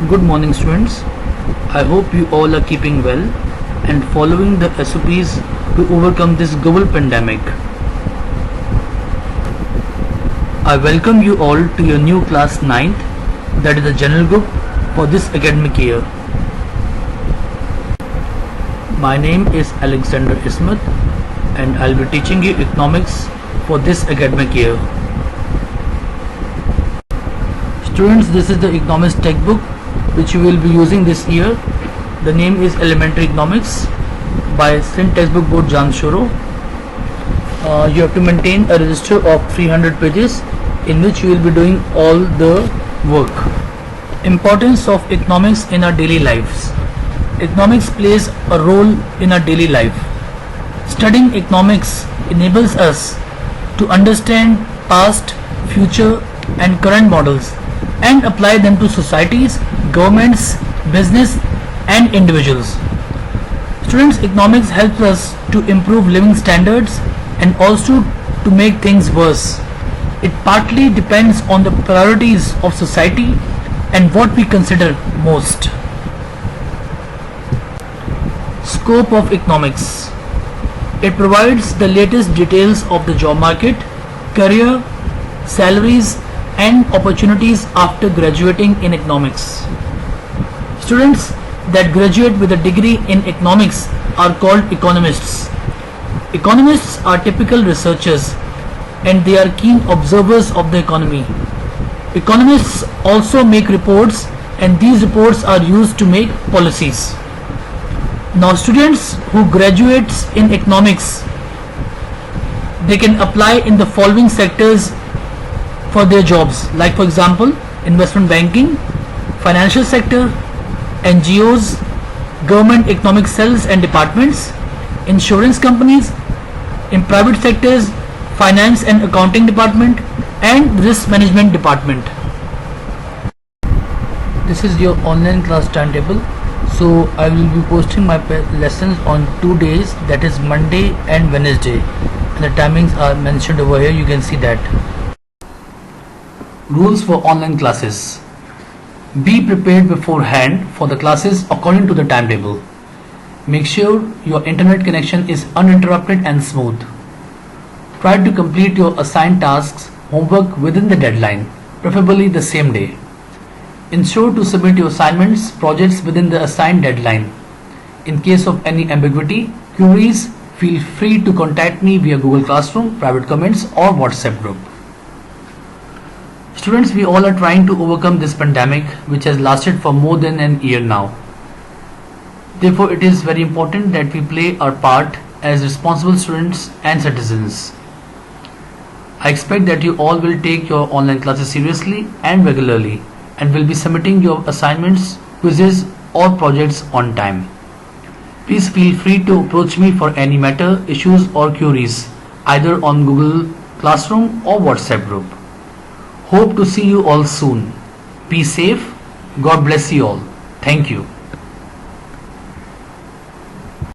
Good morning, students. I hope you all are keeping well and following the SOPs to overcome this global pandemic. I welcome you all to your new class 9th, that is the general group for this academic year. My name is Alexander Ismat and I'll be teaching you economics for this academic year. Students, this is the economics textbook which you will be using this year. The name is Elementary Economics by St. Textbook Board Jamshoro. You have to maintain a register of 300 pages in which you will be doing all the work. Importance of economics in our daily lives. Economics plays a role in our daily life. Studying economics enables us to understand past, future and current models and apply them to societies, governments, business and individuals. Students, economics helps us to improve living standards and also to make things worse. It partly depends on the priorities of society and what we consider most. Scope of economics. It provides the latest details of the job market, career, salaries and opportunities after graduating in economics. Students that graduate with a degree in economics are called economists. Economists are typical researchers and they are keen observers of the economy. Economists also make reports and these reports are used to make policies. Now students who graduates in economics, they can apply in the following sectors for their jobs, like for example investment banking, financial sector, NGOs, government economic cells and departments, insurance companies, in private sectors, finance and accounting department and risk management department. This is your online class timetable. So I will be posting my lessons on 2 days, that is Monday and Wednesday, and the timings are mentioned over here. You can see that. Rules for online classes. Be prepared beforehand for the classes according to the timetable. Make sure your internet connection is uninterrupted and smooth. Try to complete your assigned tasks, homework within the deadline, preferably the same day. Ensure to submit your assignments, projects within the assigned deadline. In case of any ambiguity, queries, feel free to contact me via Google Classroom, private comments or WhatsApp group. Students, we all are trying to overcome this pandemic which has lasted for more than an year now. Therefore, it is very important that we play our part as responsible students and citizens. I expect that you all will take your online classes seriously and regularly and will be submitting your assignments, quizzes or projects on time. Please feel free to approach me for any matter, issues or queries either on Google Classroom or WhatsApp group. Hope to see you all soon. Be safe. God bless you all. Thank you.